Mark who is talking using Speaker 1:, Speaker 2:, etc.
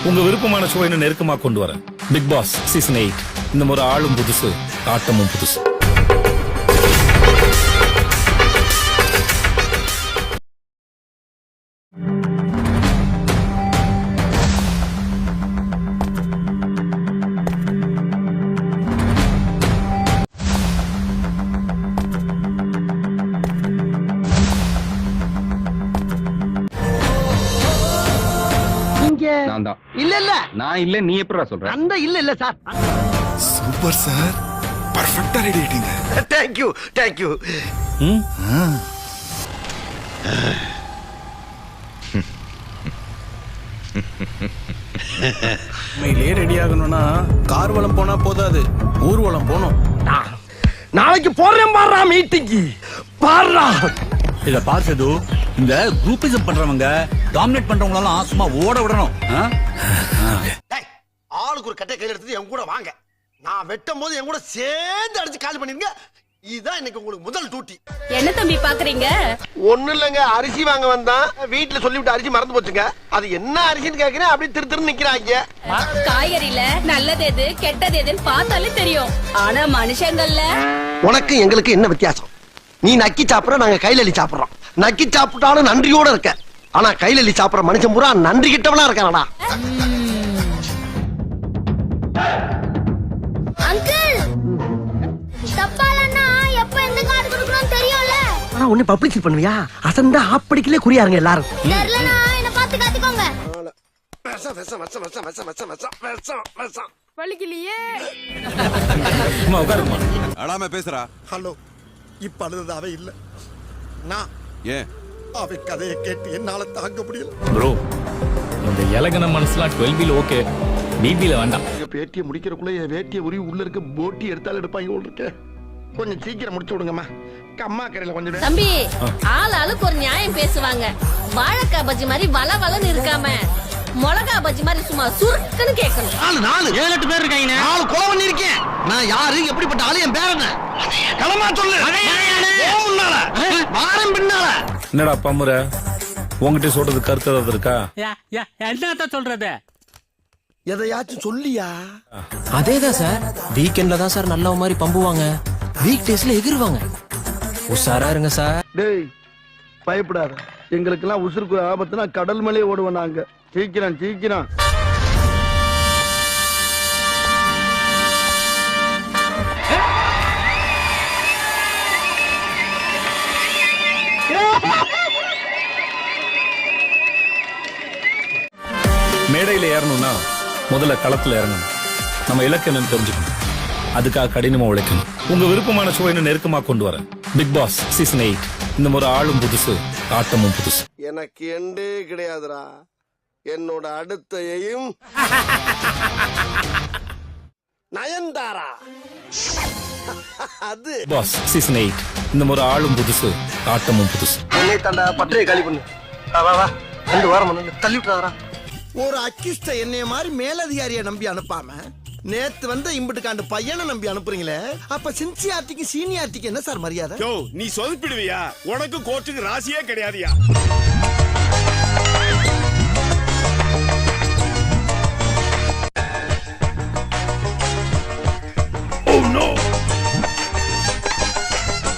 Speaker 1: உங்க விருப்பமான ஷோ இன்னும் நெருக்கமா கொண்டு வரேன். Bigg Boss season 8. இந்த முறை ஆளும் புதுசு, ஆட்டமும் புதுசு.
Speaker 2: நான் இல்ல நீ எப்பறா சொல்ற?
Speaker 3: அந்த இல்ல சார்.
Speaker 4: சூப்பர் சார், பர்ஃபெக்ட்டா ரெடி ஆயிட்டீங்க.
Speaker 3: Thank you.
Speaker 5: உண்மையிலே ரெடி ஆகணும்னா கார்வலம் போனா போதாது, ஊர்வலம் போகணும்.
Speaker 3: நாளைக்கு போறேன் பாடுறா மீட்டிங்கு. பாடுறா
Speaker 6: இத பார்த்தது இந்த குரூப்பிசம் பண்றவங்க டாமினேட் பண்றவங்களெல்லாம் சும்மா ஓட விடணும்.
Speaker 3: ஆளுக்கு ஒரு கட்டை கையில் எடுத்து என் கூட வாங்க. நான் வெட்டும் போது என் கூட சேர்ந்து அடிச்சு காலி பண்ணிருங்க. இதுதான் இன்னைக்கு உங்களுக்கு முதல் டியூட்டி.
Speaker 7: என்ன தம்பி பாக்குறீங்க?
Speaker 3: ஒண்ணு இல்லங்க, அரிசி வாங்க வந்தான். வீட்டுல சொல்லிவிட்டு அரிசி மறந்து போச்சுங்க. அது என்ன அரிசின்னு கேக்குறேன், அப்படி திரு நிக்கிறாங்க.
Speaker 7: காய்கறில நல்லது எது கெட்டது எதுன்னு பார்த்தாலே தெரியும். ஆனா மனுஷங்கள்ல
Speaker 3: உனக்கு எங்களுக்கு என்ன வித்தியாசம்? நீ நக்கி சாப்பிடுற, நாங்க கையில அள்ளி சாப்பிடுறோம். நக்கி சாப்பிட்டாலும் நன்றியோட இருக்க. ஆனா கையில அள்ளி சாப்பிடுற மனுஷன் பூரா நன்றி கிட்டவனா இருக்கானடா.
Speaker 8: அங்கிள் தப்பாலன்னா எப்ப எந்த கார்டு கொடுக்கணும்னு தெரியும்ல.
Speaker 3: ஆனா உன்னை பப்ளிசிட்டி பண்ணுவியா? அசந்தா ஆப்படிக்கலே குறியாருங்க எல்லாரும்.
Speaker 8: தெரியலனா என்ன பார்த்து கத்துக்கோங்க.
Speaker 7: வலிக்கலையே.
Speaker 1: அம்மா உட்காருமா.
Speaker 4: அடாம பேசுறா.
Speaker 9: ஹலோ, இப்ப அழுது அவ இல்ல. நான்
Speaker 4: ஏன்
Speaker 9: அவ கதையை கேட்டு என்னால தாங்க முடியல.
Speaker 1: ப்ரோ, இந்த இலகன மனசுலாம் 12 ஓகே, பிபில வேண்டாம்.
Speaker 3: பேட்டியை முடிக்கிறக்குள்ள என் வேட்டியை உரி உள்ள இருக்க போட்டி எடுத்தாலும் எடுப்பாங்க போல இருக்க. கொஞ்சம் சீக்கிரம் முடிச்சு விடுங்கம்மா. அம்மா கரையில கொஞ்சம்
Speaker 7: தம்பி, ஆளுக்கு ஒரு நியாயம் பேசுவாங்க. வாழைக்காய் பஜ்ஜி மாதிரி வளவளன்னு இருக்காம மிளகா பஜ்ஜி மாதிரி சும்மா சுருக்குன்னு கேட்கணும்.
Speaker 3: 7-8 பேர் இருக்காங்க. 4 கொலை பண்ணி இருக்கேன். நான் யாரு, எப்படிப்பட்ட ஆளு, என் பேர் என்ன? களமா சொல்லு. முன்னால வாரம் பின்னால.
Speaker 1: என்னடா பம்முற, உங்ககிட்ட சொல்றது கருத்து ஏதாவது இருக்கா?
Speaker 6: என்னத்த சொல்றது?
Speaker 9: எதையாச்சும் சொல்லியா?
Speaker 5: அதேதான் சார், வீக்கெண்ட்ல தான் சார் நல்ல மாதிரி பம்புவாங்க, வீக் டேஸ்ல எகிருவாங்க. உஷாரா இருங்க சார்.
Speaker 3: டேய் பயப்படாத, எங்களுக்கெல்லாம் உசுருக்கு ஆபத்துனா கடல் மேலே ஓடுவோம் நாங்க. சீக்கிரம்
Speaker 1: மேடையில ஏறணும்னா முதல்ல களத்துல இறங்கணும். நம்ம இலக்கு என்னன்னு தெரிஞ்சுக்கணும். அதுக்காக கடினமா உழைக்கணும். உங்க விருப்பமான ஷோ இன்னும் நெருக்கமா கொண்டு வரேன். Bigg Boss season 8. இந்த முறை ஆளும் புதுசு, ஆட்டமும் புதுசு.
Speaker 3: எனக்கு எண்டே கிடையாதுடா. என்னோட அடுத்த எய்ம் நயன்தாரா. அது
Speaker 1: பாஸ் சீசன் 8. இந்த முறை ஆளும் புதுசு, ஆட்டமும் புதுசு.
Speaker 3: என்னை தாண்டா பற்றையை காலி பண்ணு. வா 2 வாரம் தள்ளி விட்டுறாரா.
Speaker 9: ஒரு அக்கிஸ்ட என்னைய மாதிரி மேலதிகாரியை நம்பி அனுப்பாம நேத்து வந்த இம்புட்டுக்காண்டு பையனை நம்பி அனுப்புறீங்களே, அப்ப சின்சியாரிட்டிக்கு சீனியாரிட்டிக்கு என்ன சார் மரியாதை?
Speaker 10: நீ சொதப்பிடுவியா? உனக்கு கோர்ட்டுக்கு ராசியே கிடையாதுயா.